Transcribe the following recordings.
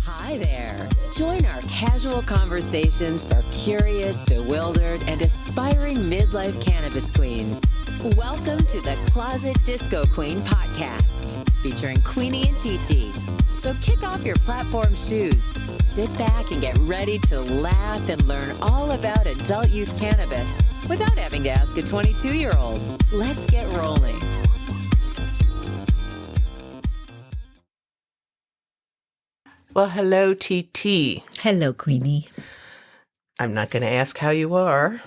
Hi there. Join our casual conversations for curious, bewildered, and aspiring midlife cannabis queens. Welcome to the Closet Disco Queen podcast, featuring Queenie and TT. So kick off your platform shoes, sit back and get ready to laugh and learn all about adult use cannabis without having to ask a 22-year-old. Let's get rolling. Well, hello, TT. Hello, Queenie. I'm not going to ask how you are.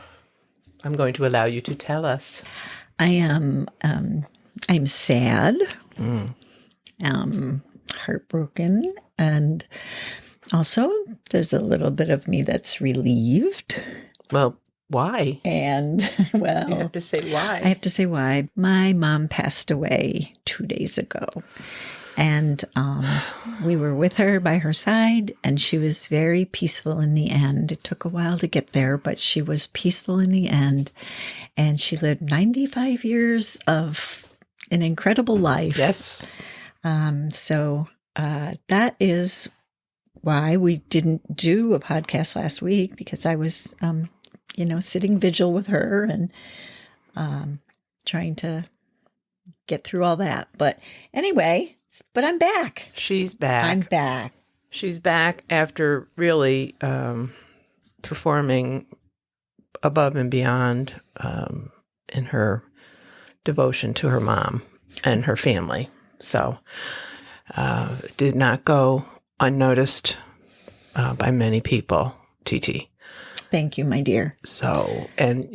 I'm going to allow you to tell us. I am. I'm sad. Heartbroken, and also there's a little bit of me that's relieved. Well, why? And well, You have to say why. I have to say why. My mom passed away 2 days ago. And we were with her by her side, and she was very peaceful in the end. It took a while to get there, but she was peaceful in the end. And she lived 95 years of an incredible life. Yes. So that is why we didn't do a podcast last week, because I was, sitting vigil with her and trying to get through all that. But anyway... But I'm back. She's back. I'm back. She's back after really performing above and beyond in her devotion to her mom and her family. So it did not go unnoticed by many people, TT. Thank you, my dear. So, and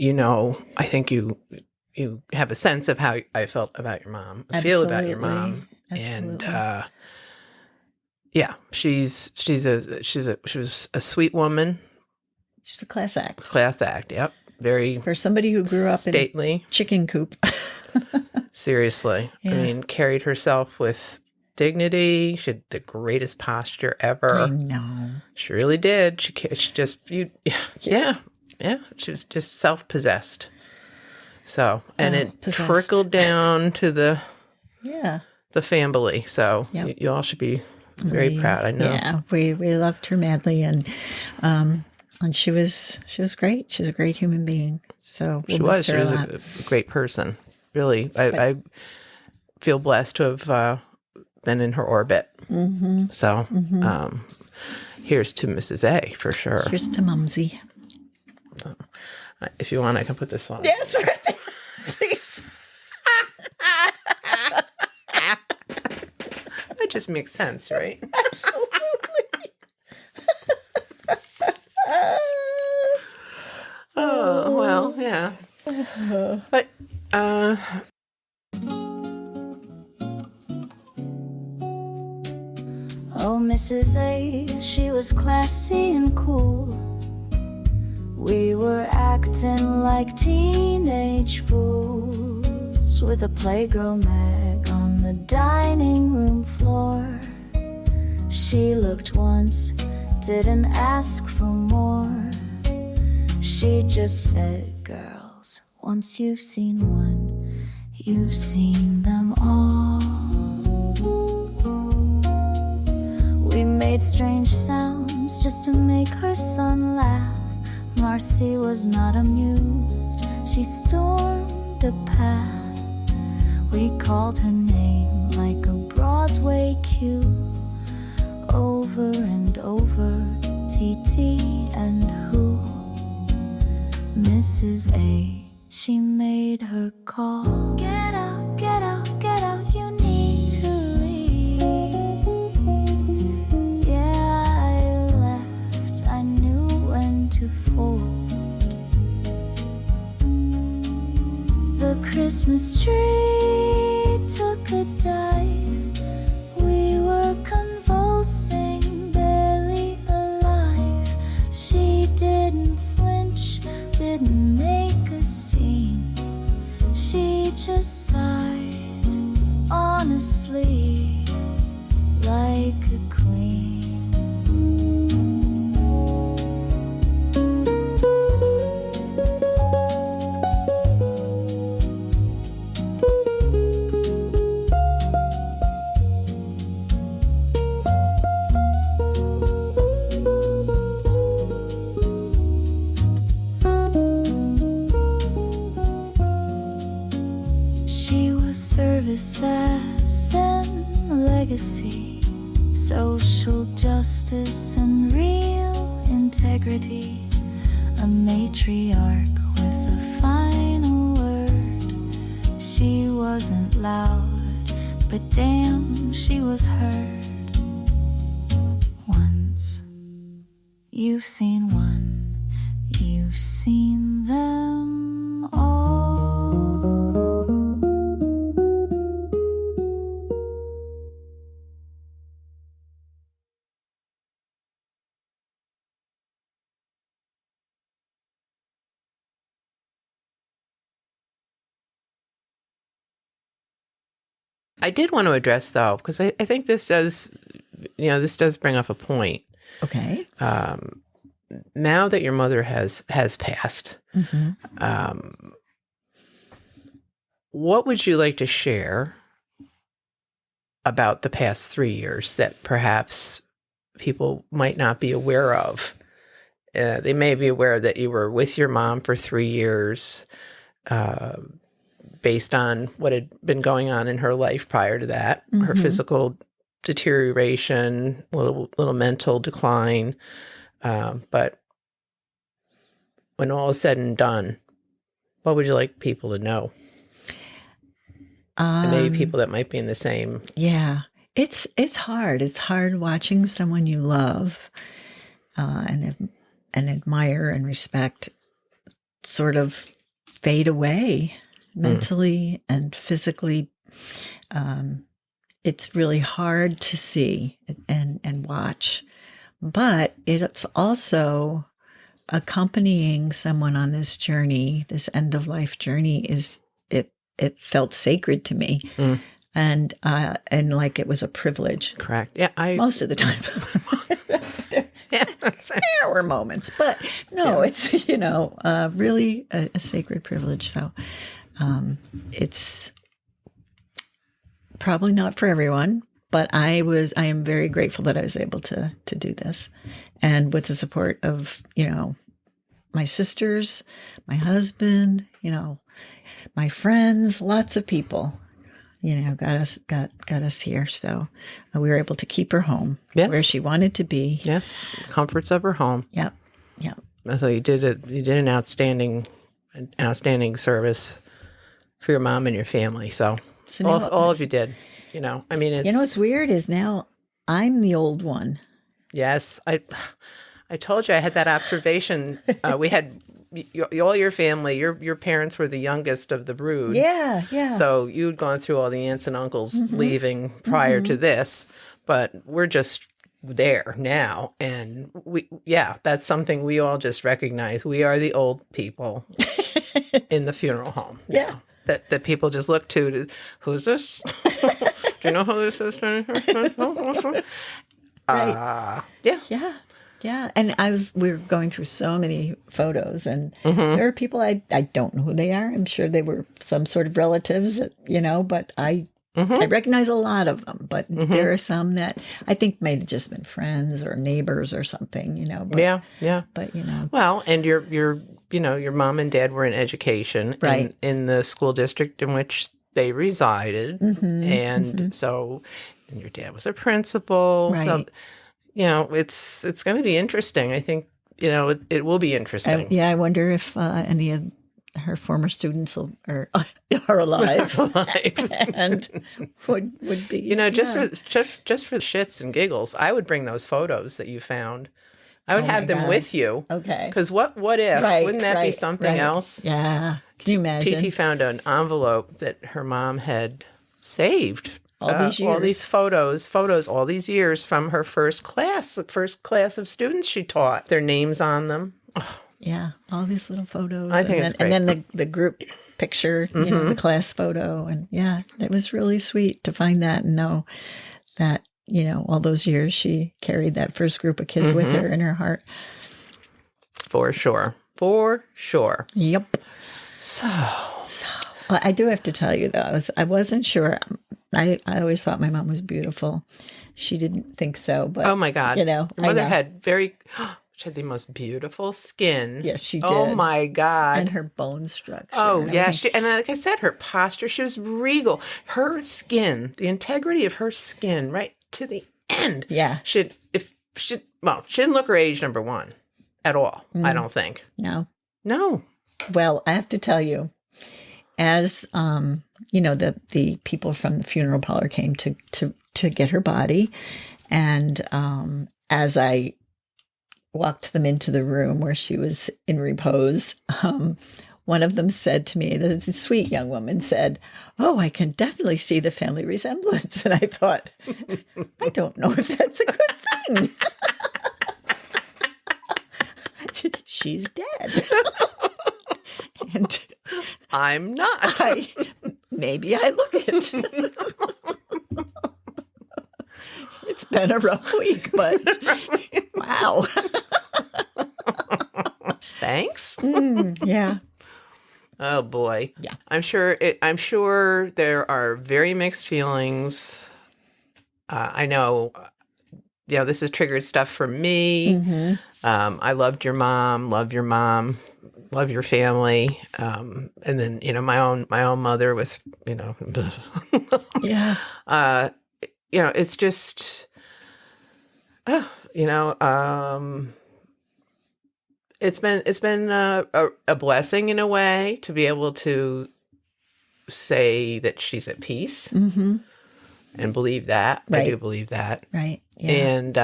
I think you have a sense of how I felt about your mom, feel about your mom. Absolutely. And she was a sweet woman. She's a class act. Class act, yep. Very for somebody who grew up stately. In a chicken coop. Seriously. Yeah. I mean, carried herself with dignity. She had the greatest posture ever. I know. She really did. She just She was just self-possessed. So, and it possessed. trickled down to the family. So you all should be very proud. I know. Yeah, we loved her madly, and she was great. She's a great human being. So she was a great person. Really, I feel blessed to have been in her orbit. Mm-hmm. So here's to Mrs. A for sure. Here's to Mumsy. So, if you want, I can put this on. Yes, right there. Please. That just makes sense, right? Absolutely. Oh, well, yeah. But, Oh, Mrs. A, she was classy and cool. We were acting like teenage fools with a Playgirl mag on the dining room floor. She looked once, didn't ask for more. She just said, girls, once you've seen one, you've seen them all. We made strange sounds just to make her son laugh. Marcy was not amused. She stormed a path. We called her name like a Broadway cue. Over and over, TT and who? Mrs. A, she made her call. Get out, get out, get out, you need to leave. Yeah, I left, I knew when to fold. The Christmas tree took a dive. We were convulsing, barely alive. She didn't flinch, didn't make a scene. She just sighed, honestly, like a queen. class and legacy, social justice and real integrity. A matriarch with a final word. She wasn't loud, but damn, she was heard. Once you've seen one, you've seen them all. I did want to address, though, because I think this does, this does bring up a point. Okay. Now that your mother has passed, what would you like to share about the past 3 years that perhaps people might not be aware of? They may be aware that you were with your mom for 3 years, based on what had been going on in her life prior to that, her physical deterioration, little mental decline. But when all is said and done, what would you like people to know? And maybe people that might be in the same. Yeah, it's hard. It's hard watching someone you love and admire and respect sort of fade away mentally and physically. It's really hard to see and watch, but it's also accompanying someone on this journey, this end of life journey. It felt sacred to me, and like it was a privilege. Correct. Yeah, most of the time. There were moments, but no, it's really a sacred privilege. So it's probably not for everyone, but I am very grateful that I was able to do this, and with the support of my sisters, my husband, my friends, lots of people, got us here. So we were able to keep her home where she wanted to be. Yes, comforts of her home. Yep. So you did an outstanding service for your mom and your family. So all of you did. What's weird is now I'm the old one. Yes, I told you I had that observation. We had all your family. Your parents were the youngest of the brood. Yeah. So you'd gone through all the aunts and uncles leaving prior to this, but we're just there now, and that's something we all just recognize. We are the old people in the funeral home. Yeah. That people just look to who's this? Do you know who this is? Right. Yeah. And we were going through so many photos, and there are people I don't know who they are. I'm sure they were some sort of relatives, but I recognize a lot of them. But there are some that I think may have just been friends or neighbors or something, But, yeah. But, Well, and your mom and dad were in education, right, in the school district in which they resided. And so, and your dad was a principal. Right. So, it's going to be interesting. I think, it will be interesting. I wonder if any of her former students are alive and would be. Just for the shits and giggles, I would bring those photos that you found. I would have them with you. Okay. Because what if? Right, wouldn't that be something else? Yeah. Can you imagine? TT found an envelope that her mom had saved. All these years. All these photos, all these years from her first class, the first class of students she taught. Their names on them. Oh. Yeah, all these little photos. I think it's great. And then the group picture, the class photo. And it was really sweet to find that and know that, all those years she carried that first group of kids with her in her heart. For sure. Yep. So well, I do have to tell you, though, I wasn't sure. I always thought my mom was beautiful. She didn't think so, but oh my God, your mother had She had the most beautiful skin. Yes, she did. Oh my God. And her bone structure. Oh, yeah. And like I said, her posture, she was regal. Her skin, the integrity of her skin, right to the end. Yeah. She didn't look her age, number one, at all, I don't think. No. No. Well, I have to tell you, as the people from the funeral parlor came to get her body, and as I walked them into the room where she was in repose, one of them said to me, this sweet young woman said, "Oh, I can definitely see the family resemblance." And I thought, I don't know if that's a good thing. She's dead. And I'm not. Maybe I look it. It's been a rough week, but wow. Thanks. Yeah. Oh boy. Yeah. I'm sure there are very mixed feelings. I know, this has triggered stuff for me. Mm-hmm. I loved your mom, love your family. And then, my own mother with, Yeah. It's just, it's been a blessing in a way to be able to say that she's at peace and believe that. Right. I do believe that. Right. Yeah. And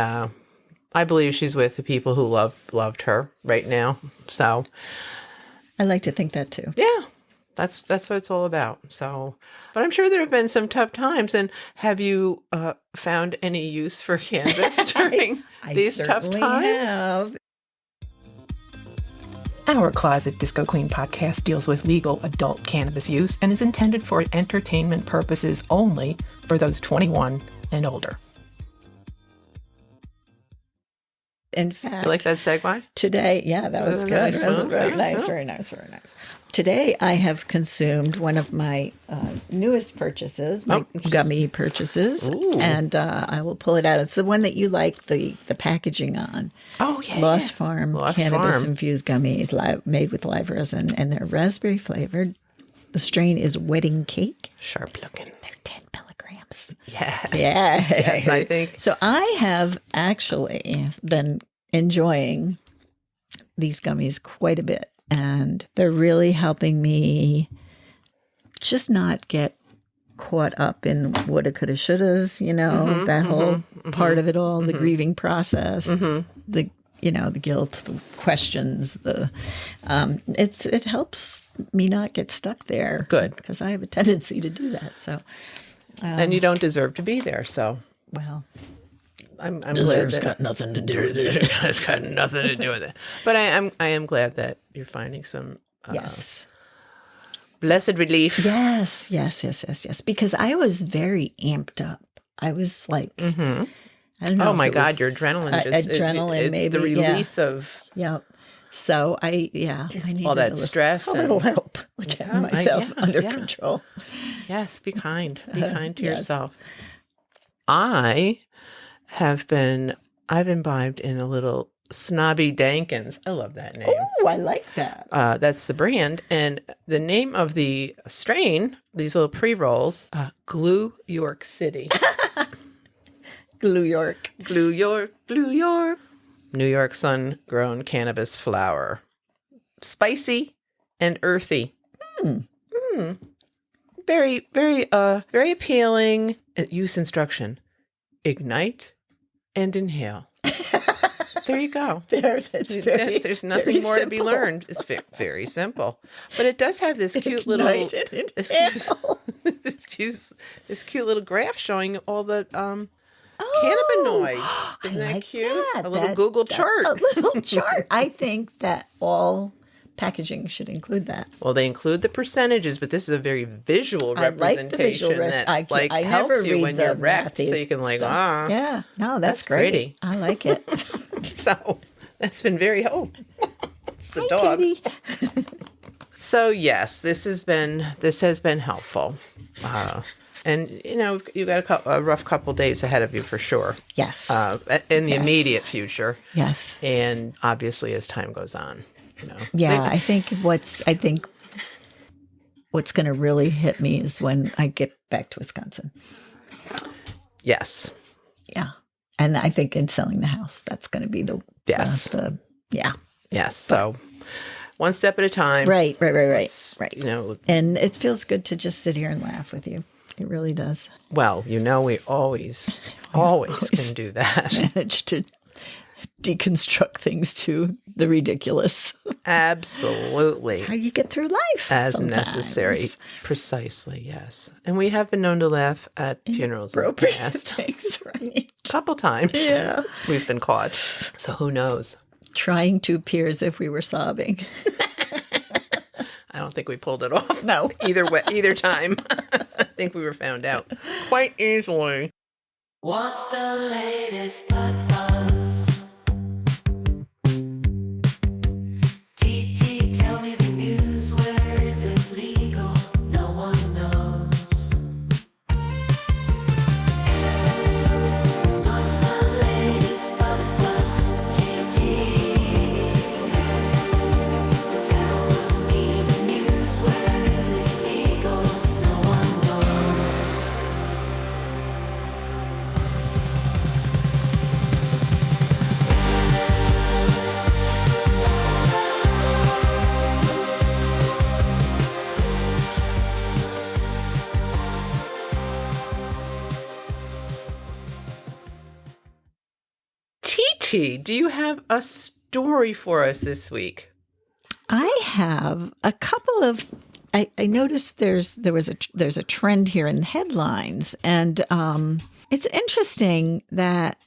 I believe she's with the people who loved her right now. So I like to think that too. yeah, that's what it's all about. So, but I'm sure there have been some tough times. And have you found any use for cannabis during these tough times? Have. Our Closet Disco Queen podcast deals with legal adult cannabis use and is intended for entertainment purposes only for those 21 and older. In fact, You like that segue? today, yeah, that was good. Nice That was one. very Yeah, nice, yeah. very nice, very nice. Today, I have consumed one of my newest purchases, my gummy purchases, Ooh. and I will pull it out. It's the one that you like the packaging on. Oh, yeah. Lost Farm Lost cannabis Farm. infused gummies made with live resin, and they're raspberry flavored. The strain is wedding cake. Sharp looking. They're 10 milligrams. Yes. Yeah. Yes, I think. So I have actually been enjoying these gummies quite a bit, and they're really helping me just not get caught up in woulda, coulda, shouldas, that whole part of it all, the grieving process, the guilt, the questions, it helps me not get stuck there. Good. Because I have a tendency to do that. So, And you don't deserve to be there, so well, I'm deserves glad got nothing to do with it. it's got nothing to do with it. But I am glad that you're finding some Yes. blessed relief. Yes. Because I was very amped up. I was like, I don't know. Oh if my it God, was your adrenaline just adrenaline, it's maybe the release of Yep. So I need all that stress a and little help, getting myself under control. yes, be kind. Be kind to Yes. yourself. I've imbibed in a little Snobby Dankins. I love that name. Oh, I like that. That's the brand. And the name of the strain, these little pre-rolls, Glue York City. Glue York. Glue York. New York sun-grown cannabis flower. Spicy and earthy. Very, very, very appealing. Use instruction. Ignite and inhale. There you go. There's nothing more to be learned. It's very simple, but it does have this cute little this cute little graph showing all the cannabinoids. Isn't that cute? A little Google chart. A little chart. I think that all packaging should include that. Well, they include the percentages, but this is a very visual I like representation the visual that I helps never you read when the you're wrecked, mathy so you can stuff. Yeah, no, that's great. pretty. I like it. So that's been very it's the Hi, dog. Teddy. So yes, this has been helpful. And, you got a rough couple days ahead of you for sure. Yes. In the immediate future. Yes. And obviously as time goes on, Yeah, I think what's going to really hit me is when I get back to Wisconsin. Yes. Yeah. And I think in selling the house, that's going to be Yes. Yeah. Yes. So one step at a time. Right. Right. And it feels good to just sit here and laugh with you. It really does. Well, we always can do that. Manage to deconstruct things to the ridiculous. Absolutely. How you get through life. As sometimes. necessary. Precisely, yes. And we have been known to laugh at funerals in the past. Things, right? A couple times. Yeah. We've been caught. So who knows? Trying to appear as if we were sobbing. I don't think we pulled it off. No. Either time. I think we were found out quite easily. What's the latest buzz? TT, tell me the news. Where is it legal? No one knows. What's the latest buzz? TT, tell me the news. Where is it legal? No one knows. TT, do you have a story for us this week? I have a couple of. I noticed there's a trend here in headlines, and it's interesting that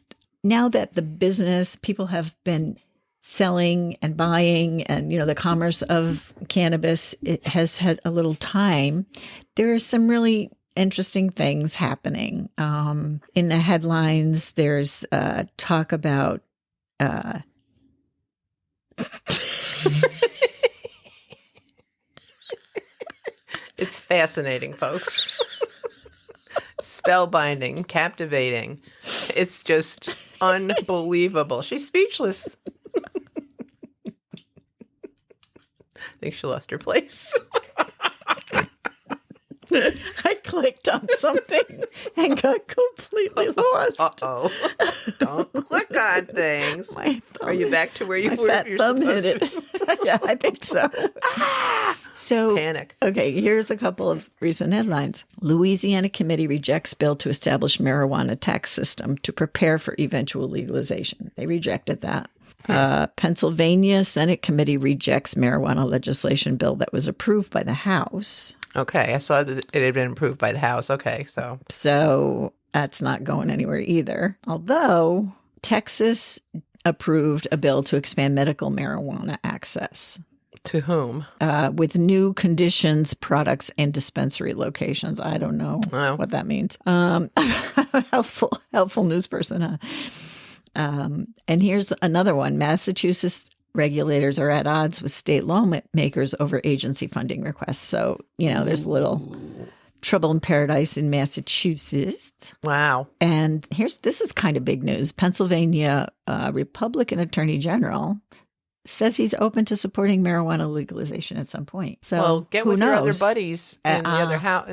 now that the business people have been selling and buying, and the commerce of cannabis, it has had a little time. There are some really interesting things happening. In the headlines, there's talk about. It's fascinating, folks. Spellbinding, captivating. It's just unbelievable. She's speechless. I think she lost her place. I clicked on something and got completely lost. Uh-oh. Don't click on things. My thumb, Are you back to where you my were? fat You're thumb supposed hit to it. Yeah, I think so. So Panic. Okay, here's a couple of recent headlines. Louisiana committee rejects bill to establish marijuana tax system to prepare for eventual legalization. They rejected that. Pennsylvania Senate committee rejects marijuana legislation bill that was approved by the House. Okay, I saw that it had been approved by the House. Okay, So that's not going anywhere either. Although Texas approved a bill to expand medical marijuana access. To whom? With new conditions, products, and dispensary locations. I don't know what that means. Helpful news person, huh? And here's another one. Massachusetts regulators are at odds with state lawmakers over agency funding requests. So, there's a little trouble in paradise in Massachusetts. Wow. And this is kind of big news. Pennsylvania Republican Attorney General says he's open to supporting marijuana legalization at some point. So get who with knows? your other buddies in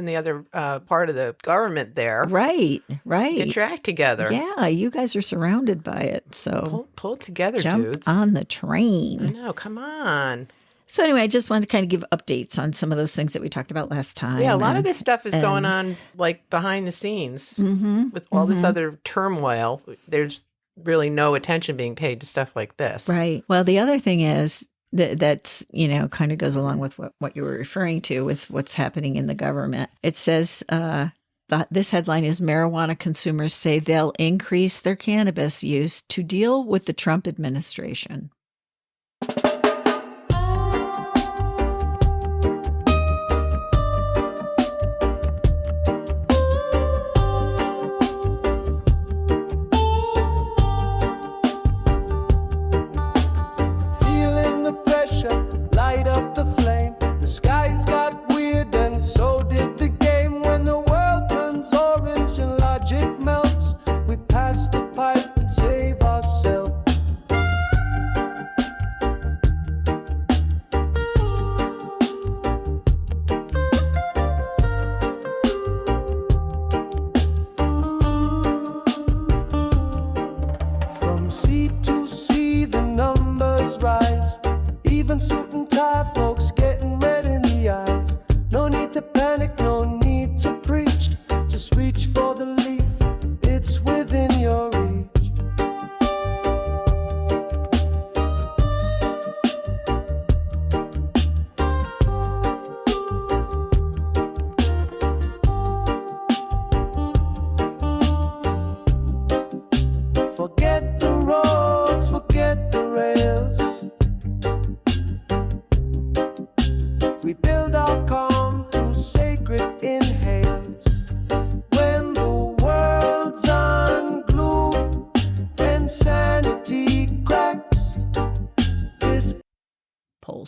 the other part of the government there. Right. Get your act together. Yeah, you guys are surrounded by it. So pull together, jump dudes. on the train. I know. Come on. So anyway, I just wanted to kind of give updates on some of those things that we talked about last time. Yeah, a lot of this stuff is going on like behind the scenes with all this other turmoil. There's really no attention being paid to stuff like this. Right. Well, the other thing is that's, kind of goes along with what you were referring to with what's happening in the government. It says this headline is marijuana consumers say they'll increase their cannabis use to deal with the Trump administration.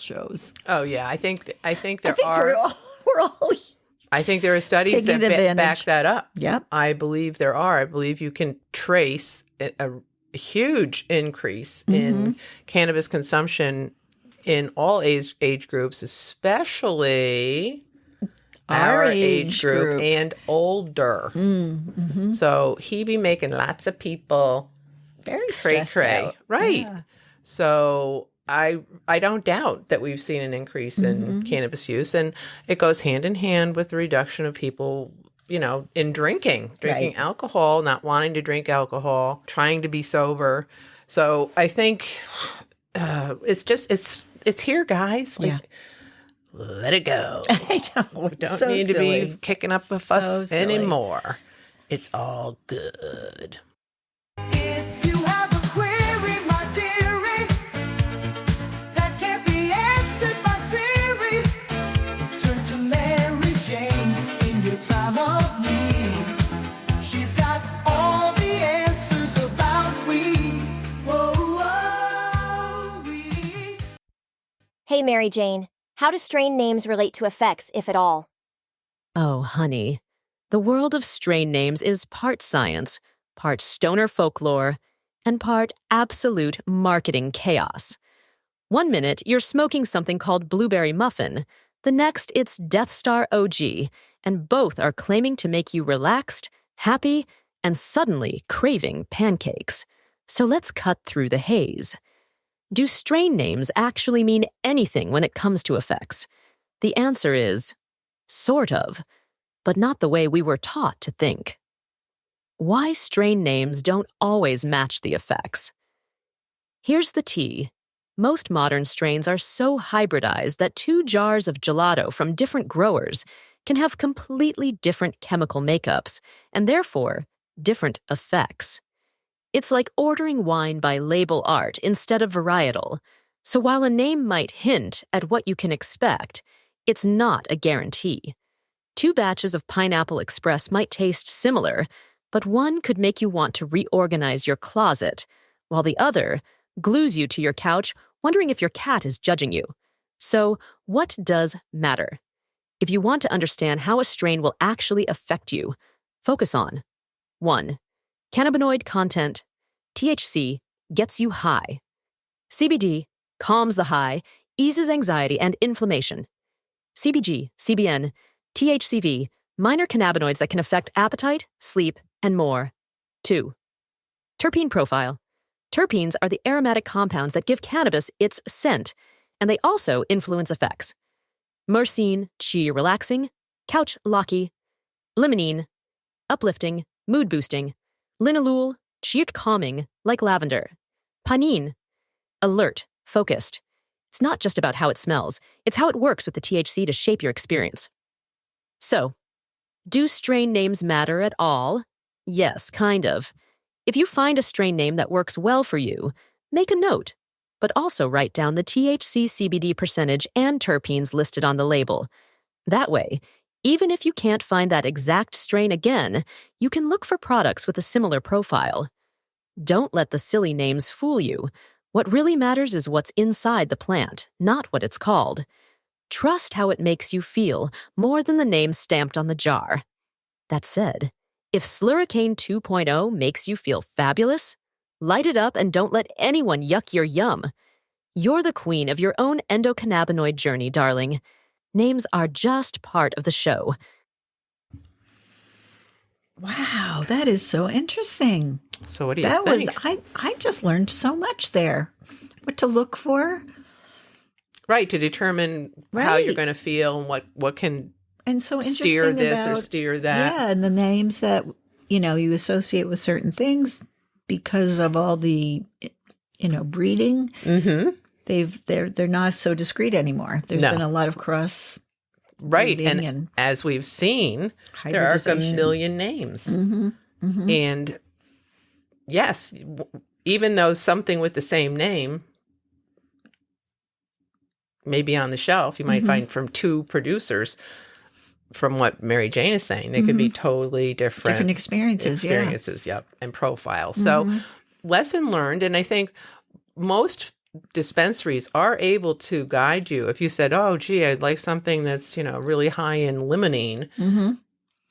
shows. Oh yeah, I think I think we're all I think there are studies taking that advantage. back that up. Yep. I believe there are. I believe you can trace a huge increase in cannabis consumption in all age groups, especially our age group and older. So he be making lots of people very stressed out. Right. Yeah. So I don't doubt that we've seen an increase in cannabis use, and it goes hand in hand with the reduction of people, in drinking Right. alcohol, not wanting to drink alcohol, trying to be sober. So I think it's here, guys. Like, let it go. I know. Don't so need silly. to be kicking up a fuss So silly. anymore. It's all good. If you have a query, my dearie, that can't be answered by Siri, turn to Mary Jane in your time of need. She's got all the answers about weed. Whoa, weed. Hey, Mary Jane. How do strain names relate to effects, if at all? Oh, honey. The world of strain names is part science, part stoner folklore, and part absolute marketing chaos. One minute, you're smoking something called Blueberry Muffin. The next, it's Death Star OG, and both are claiming to make you relaxed, happy, and suddenly craving pancakes. So let's cut through the haze. Do strain names actually mean anything when it comes to effects? The answer is, sort of, but not the way we were taught to think. Why strain names don't always match the effects. Here's the tea. Most modern strains are so hybridized that 2 jars of gelato from different growers can have completely different chemical makeups, and therefore, different effects. It's like ordering wine by label art instead of varietal. So while a name might hint at what you can expect, it's not a guarantee. 2 batches of Pineapple Express might taste similar, but one could make you want to reorganize your closet, while the other glues you to your couch wondering if your cat is judging you. So, what does matter? If you want to understand how a strain will actually affect you, focus on 1. Cannabinoid content. THC gets you high. CBD calms the high, eases anxiety and inflammation. CBG, CBN, THCV, minor cannabinoids that can affect appetite, sleep, and more. 2. Terpene profile. Terpenes are the aromatic compounds that give cannabis its scent, and they also influence effects. Myrcene, chi relaxing, couch locky. Limonene, uplifting, mood boosting. Linalool, chi calming, like lavender. Pinene, alert, focused. It's not just about how it smells, it's how it works with the THC to shape your experience. So, do strain names matter at all? Yes, kind of. If you find a strain name that works well for you, make a note, but also write down the THC CBD percentage and terpenes listed on the label. That way, even if you can't find that exact strain again, you can look for products with a similar profile. Don't let the silly names fool you. What really matters is what's inside the plant, not what it's called. Trust how it makes you feel more than the name stamped on the jar. That said, if Slurricane 2.0 makes you feel fabulous, light it up and don't let anyone yuck your yum. You're the queen of your own endocannabinoid journey, darling. Names are just part of the show. Wow, that is so interesting. So what do you think? I just learned so much there. What to look for. Right, to determine how you're going to feel and what can and so steer this about, or steer that. Yeah, and the names that, you associate with certain things because of all the, breeding. Mm-hmm. They're not so discreet anymore. There's been a lot of cross. Right, and as we've seen, there are a million names. Mm-hmm. Mm-hmm. And yes, even though something with the same name may be on the shelf, you might find from 2 producers, from what Mary Jane is saying, they could be totally different experiences, yep, and profiles. So lesson learned, and I think most dispensaries are able to guide you. If you said, oh, gee, I'd like something that's, really high in limonene,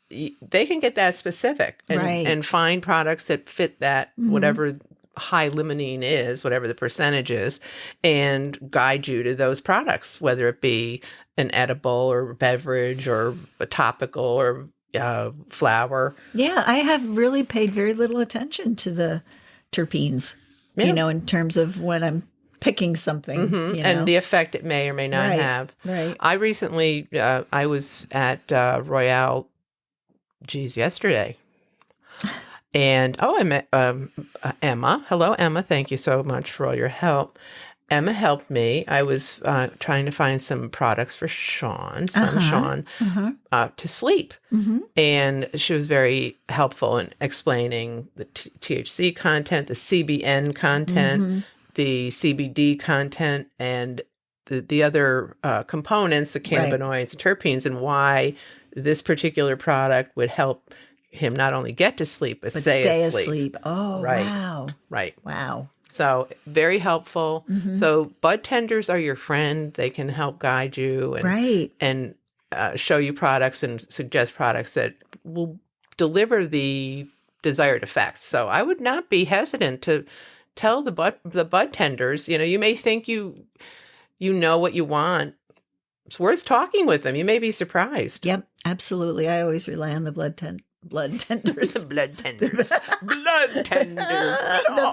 they can get that specific and find products that fit that, whatever high limonene is, whatever the percentage is, and guide you to those products, whether it be an edible or beverage or a topical or flower. Yeah, I have really paid very little attention to the terpenes, in terms of when I'm picking something. And the effect it may or may not have. Right. I recently, I was at Royale, yesterday. And, I met Emma. Hello, Emma. Thank you so much for all your help. Emma helped me. I was trying to find some products for Sean, Sean, to sleep. And she was very helpful in explaining the THC content, the CBN content, the CBD content, and the other components, the cannabinoids and terpenes, and why this particular product would help him not only get to sleep, but stay asleep. Oh, right. Wow. Right. Wow. So very helpful. So bud tenders are your friend. They can help guide you and show you products and suggest products that will deliver the desired effects. So I would not be hesitant to tell the bud tenders, you may think you know what you want. It's worth talking with them. You may be surprised. Yep, absolutely. I always rely on the blood tenders. Blood tenders. Blood tenders. The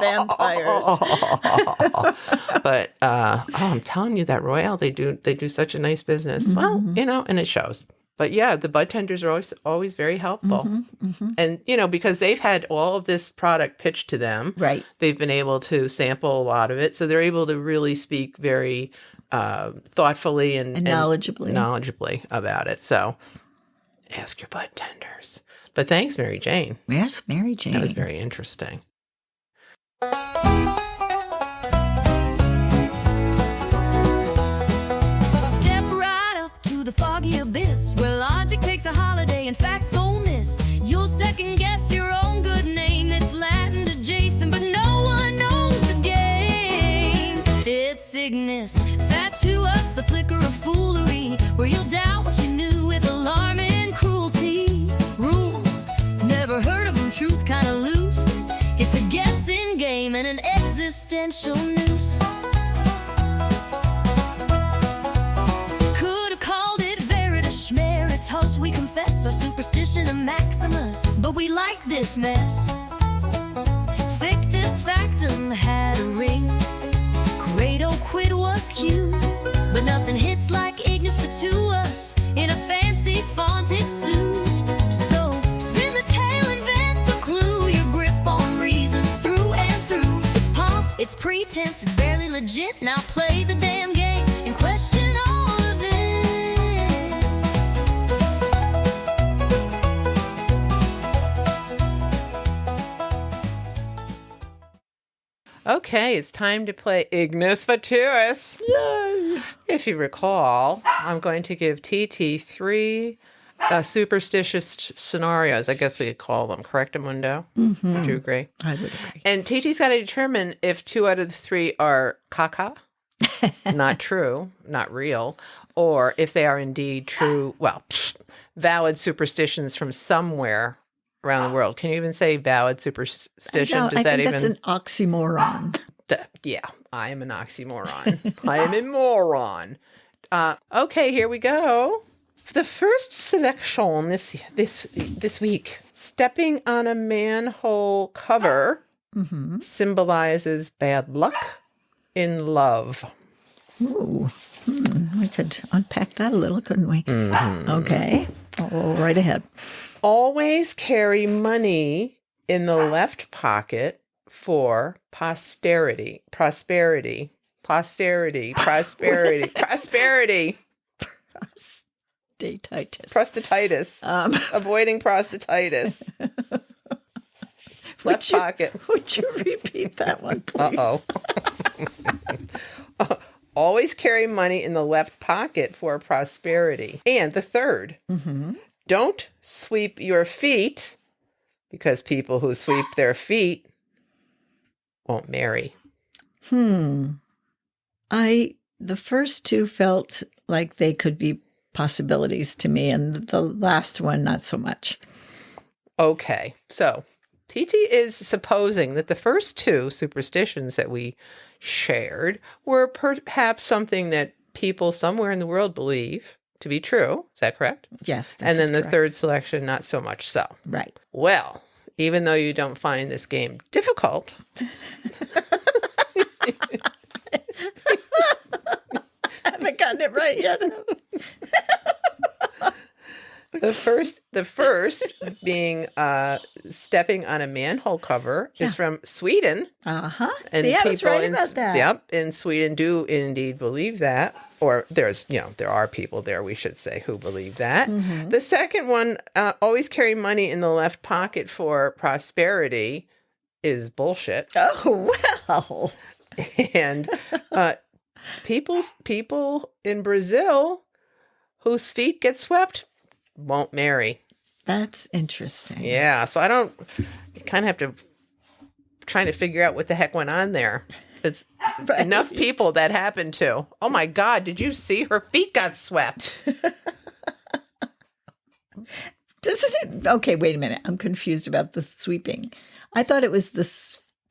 vampires. But I'm telling you that Royale, they do such a nice business. Well, and it shows. But yeah, the bud tenders are always very helpful. And because they've had all of this product pitched to them, right? They've been able to sample a lot of it, so they're able to really speak very thoughtfully and knowledgeably about it. So ask your bud tenders. But thanks, Mary Jane. Yes, Mary Jane. That was very interesting. Step right up to the foggy abyss where logic takes a holiday and facts go miss. You'll second guess your own good name that's Latin adjacent, but no one knows the game. It's Cygnus, fat to us the flicker of foolery, where you'll doubt what you knew with alarming cruelty. Rules, never heard of them, truth kinda loose. It's a guessing game and an existential noose. Could have called it Veritas Schmeritas. We confess our superstition of Maximus, but we like this mess. Fictus factum had a ring. Credo quid was cute, but nothing hits like Ignis Fatuus in a fancy fonted suit. So spin the tale, invent the clue, your grip on reasons through and through. It's pomp, it's pretense, it's barely legit. Now play the damn game and question all of it. Okay, it's time to play Ignis Fatuus. Yay! If you recall, I'm going to give TT 3 superstitious scenarios. I guess we could call them. Correct, Amundo? Would you agree? I would agree. And TT's got to determine if 2 out of the 3 are caca, not true, not real, or if they are indeed true, valid superstitions from somewhere around the world. Can you even say valid superstition? No, I think that's an oxymoron. Yeah, I am an oxymoron. I am a moron. Okay, here we go. The first selection this week. Stepping on a manhole cover symbolizes bad luck in love. Ooh, we could unpack that a little, couldn't we? Okay, right ahead. Always carry money in the left pocket for posterity. Prosperity. Prosperity. Prosperity. Prosperity. Prostatitis. Avoiding prostatitis. Left pocket. Would you repeat that one, please? Always carry money in the left pocket for prosperity. And the third, don't sweep your feet, because people who sweep their feet won't marry. The first two felt like they could be possibilities to me, and the last one, not so much. Okay, so TT is supposing that the first two superstitions that we shared were perhaps something that people somewhere in the world believe to be true. Is that correct? Yes. And then the third selection, not so much so. Right. Well, even though you don't find this game difficult, I haven't gotten it right yet. the first being stepping on a manhole cover is from Sweden. Uh-huh. And See, I was people right about that. Yep, in Sweden do indeed believe that. Or there are people there, we should say, who believe that. Mm-hmm. The second one, always carry money in the left pocket for prosperity, is bullshit. Oh, well. And people in Brazil whose feet get swept won't marry. That's interesting. Yeah, so you kind of have to trying to figure out what the heck went on there. It's Right. enough people that happened to. Oh my God, did you see her feet got swept? Okay, wait a minute. I'm confused about the sweeping. I thought it was the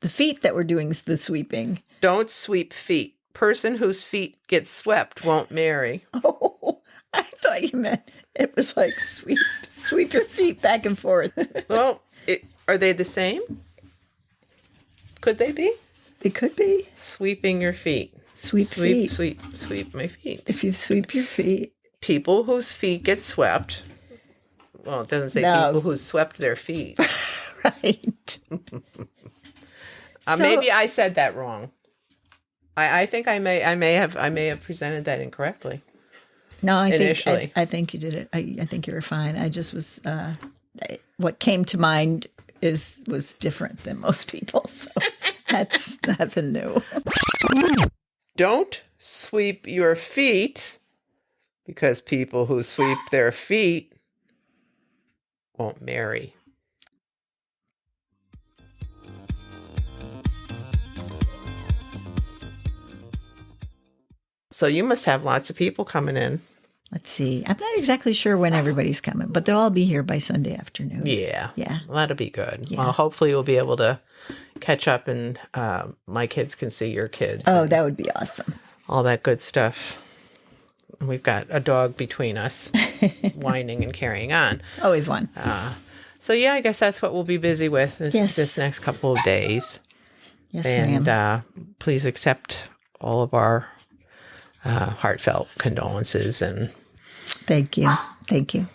feet that were doing the sweeping. Don't sweep feet. Person whose feet get swept won't marry. Oh, I thought you meant it was like sweep your feet back and forth. Well, are they the same? Could they be? They could be. Sweeping your feet. Sweep feet. Sweep my feet. If you sweep your feet. People whose feet get swept. Well, it doesn't say No. people who swept their feet. Right. Maybe I said that wrong. I think I may have presented that incorrectly. No, Initially. I think you did it. I think you were fine. I just was. What came to mind was different than most people, so that's nothing new. Don't sweep your feet, because people who sweep their feet won't marry. So you must have lots of people coming in. Let's see. I'm not exactly sure when everybody's coming, but they'll all be here by Sunday afternoon. Yeah. Yeah. Well, that'll be good. Yeah. Well, hopefully we'll be able to catch up and my kids can see your kids. Oh, that would be awesome. All that good stuff. And we've got a dog between us, whining and carrying on. It's always one. So yeah, I guess that's what we'll be busy with this next couple of days. Yes, And ma'am. please accept all of our heartfelt condolences and Thank you. Thank you.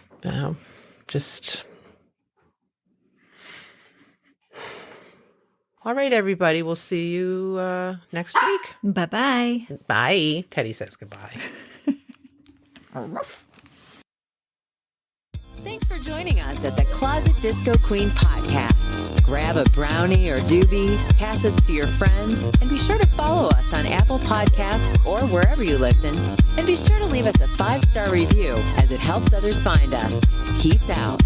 just. All right, everybody. We'll see you next week. Bye-bye. Bye. Teddy says goodbye. Thanks for joining us at the Closet Disco Queen podcast. Grab a brownie or doobie, pass us to your friends, and be sure to follow us on Apple Podcasts or wherever you listen. And be sure to leave us a 5-star review, as it helps others find us. Peace out.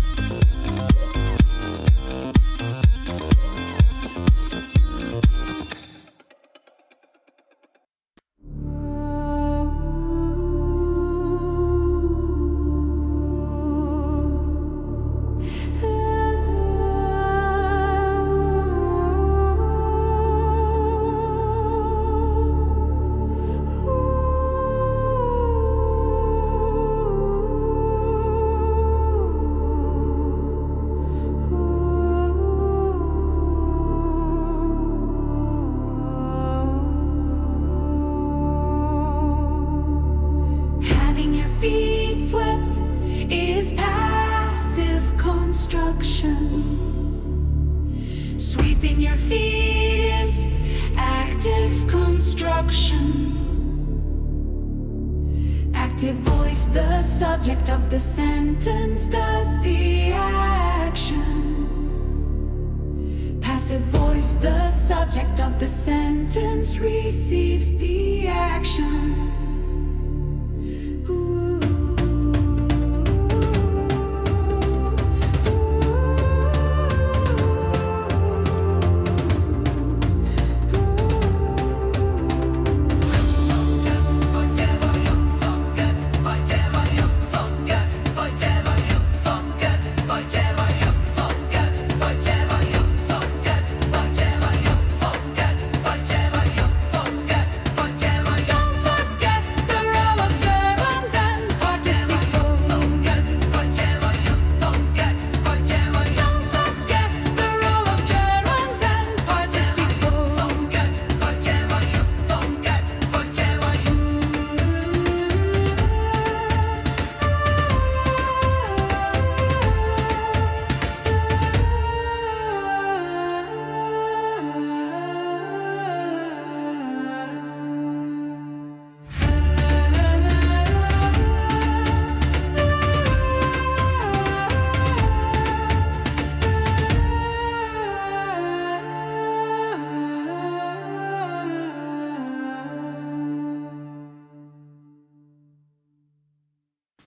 Having your feet swept is passive construction. Sweeping your feet is active construction. Active voice, the subject of the sentence, does the action. Passive voice, the subject of the sentence, receives the action.